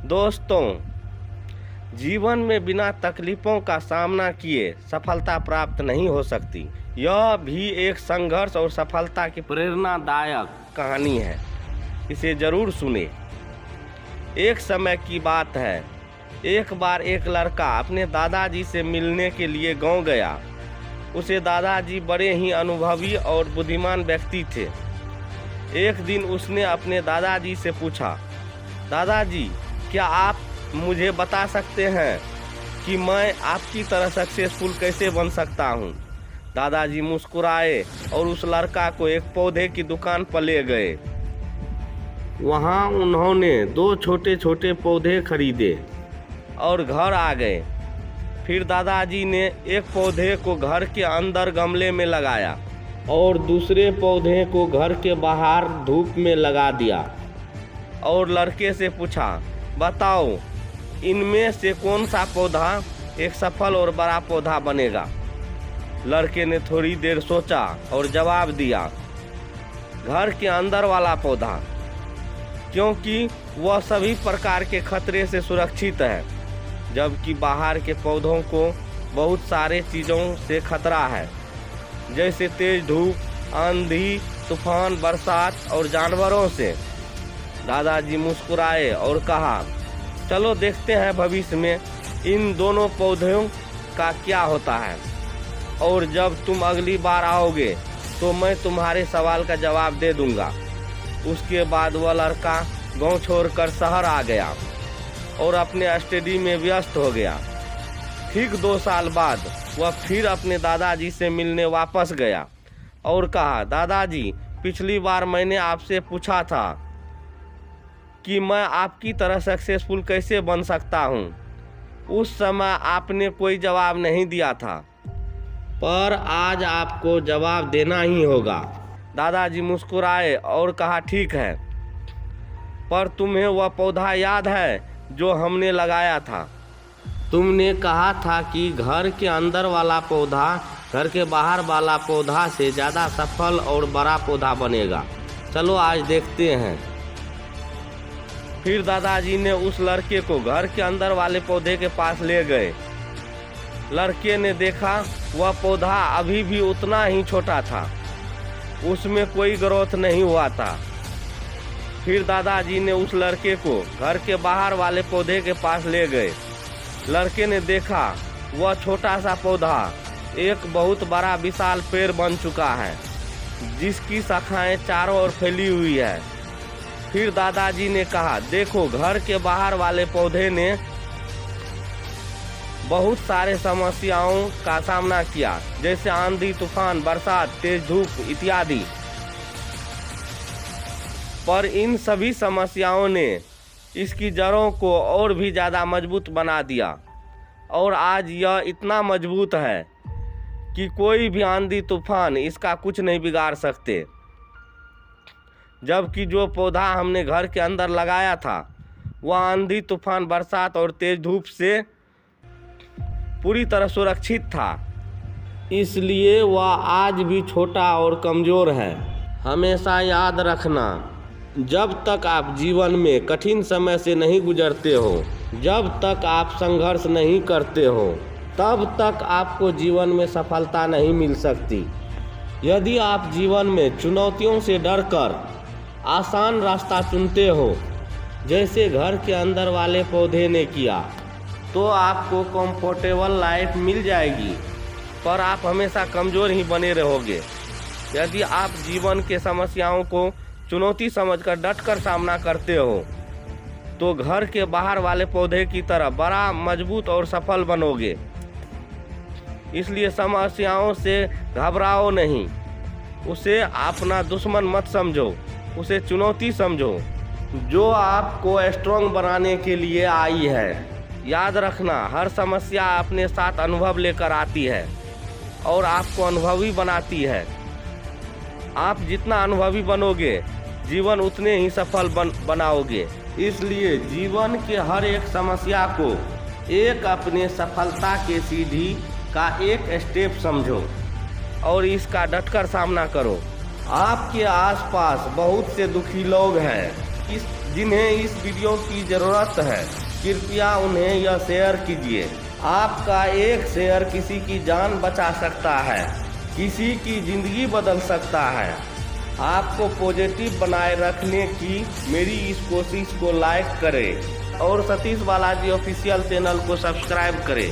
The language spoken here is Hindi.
दोस्तों, जीवन में बिना तकलीफ़ों का सामना किए सफलता प्राप्त नहीं हो सकती। यह भी एक संघर्ष और सफलता की प्रेरणादायक कहानी है। इसे ज़रूर सुने। एक समय की बात है, एक बार एक लड़का अपने दादाजी से मिलने के लिए गांव गया। उसे दादाजी बड़े ही अनुभवी और बुद्धिमान व्यक्ति थे। एक दिन उसने अपने दादाजी से पूछा, दादाजी, क्या आप मुझे बता सकते हैं कि मैं आपकी तरह सक्सेसफुल कैसे बन सकता हूँ? दादाजी मुस्कुराए और उस लड़का को एक पौधे की दुकान पर ले गए। वहाँ उन्होंने 2 छोटे छोटे पौधे खरीदे और घर आ गए। फिर दादाजी ने एक पौधे को घर के अंदर गमले में लगाया और दूसरे पौधे को घर के बाहर धूप में लगा दिया और लड़के से पूछा, बताओ, इनमें से कौन सा पौधा एक सफल और बड़ा पौधा बनेगा? लड़के ने थोड़ी देर सोचा और जवाब दिया, घर के अंदर वाला पौधा, क्योंकि वह सभी प्रकार के खतरे से सुरक्षित है, जबकि बाहर के पौधों को बहुत सारे चीज़ों से खतरा है, जैसे तेज धूप, आंधी, तूफान, बरसात और जानवरों से। दादाजी मुस्कुराए और कहा, चलो देखते हैं भविष्य में इन दोनों पौधों का क्या होता है, और जब तुम अगली बार आओगे तो मैं तुम्हारे सवाल का जवाब दे दूंगा। उसके बाद वह लड़का गांव छोड़कर शहर आ गया और अपने स्टडी में व्यस्त हो गया। ठीक 2 साल बाद वह फिर अपने दादाजी से मिलने वापस गया और कहा, दादाजी, पिछली बार मैंने आपसे पूछा था कि मैं आपकी तरह सक्सेसफुल कैसे बन सकता हूँ। उस समय आपने कोई जवाब नहीं दिया था, पर आज आपको जवाब देना ही होगा। दादाजी मुस्कुराए और कहा, ठीक है, पर तुम्हें वह पौधा याद है जो हमने लगाया था? तुमने कहा था कि घर के अंदर वाला पौधा घर के बाहर वाला पौधा से ज़्यादा सफल और बड़ा पौधा बनेगा। चलो आज देखते हैं। फिर दादाजी ने उस लड़के को घर के अंदर वाले पौधे के पास ले गए। लड़के ने देखा वह पौधा अभी भी उतना ही छोटा था, उसमें कोई ग्रोथ नहीं हुआ था। फिर दादाजी ने उस लड़के को घर के बाहर वाले पौधे के पास ले गए। लड़के ने देखा वह छोटा सा पौधा एक बहुत बड़ा विशाल पेड़ बन चुका है, जिसकी शाखाएं चारों ओर फैली हुई है। फिर दादाजी ने कहा, देखो, घर के बाहर वाले पौधे ने बहुत सारे समस्याओं का सामना किया, जैसे आंधी, तूफान, बरसात, तेज धूप इत्यादि, पर इन सभी समस्याओं ने इसकी जड़ों को और भी ज़्यादा मजबूत बना दिया और आज यह इतना मजबूत है कि कोई भी आंधी तूफान इसका कुछ नहीं बिगाड़ सकते। जबकि जो पौधा हमने घर के अंदर लगाया था वह आंधी, तूफान, बरसात और तेज धूप से पूरी तरह सुरक्षित था, इसलिए वह आज भी छोटा और कमज़ोर है। हमेशा याद रखना, जब तक आप जीवन में कठिन समय से नहीं गुजरते हो, जब तक आप संघर्ष नहीं करते हो, तब तक आपको जीवन में सफलता नहीं मिल सकती। यदि आप जीवन में चुनौतियों से डरकर आसान रास्ता चुनते हो, जैसे घर के अंदर वाले पौधे ने किया, तो आपको कंफर्टेबल लाइफ मिल जाएगी, पर आप हमेशा कमज़ोर ही बने रहोगे। यदि आप जीवन के समस्याओं को चुनौती समझकर डटकर सामना करते हो, तो घर के बाहर वाले पौधे की तरह बड़ा, मजबूत और सफल बनोगे। इसलिए समस्याओं से घबराओ नहीं, उसे अपना दुश्मन मत समझो, उसे चुनौती समझो जो आपको स्ट्रॉन्ग बनाने के लिए आई है। याद रखना, हर समस्या अपने साथ अनुभव लेकर आती है और आपको अनुभवी बनाती है। आप जितना अनुभवी बनोगे, जीवन उतने ही सफल बनाओगे। इसलिए जीवन के हर एक समस्या को एक अपने सफलता के सीढ़ी का एक स्टेप समझो और इसका डटकर सामना करो। आपके आसपास बहुत से दुखी लोग हैं। इस जिन्हें इस वीडियो की ज़रूरत है, कृपया उन्हें यह शेयर कीजिए। आपका एक शेयर किसी की जान बचा सकता है, किसी की ज़िंदगी बदल सकता है। आपको पॉजिटिव बनाए रखने की मेरी इस कोशिश को लाइक करें और सतीश बालाजी ऑफिशियल चैनल को सब्सक्राइब करें।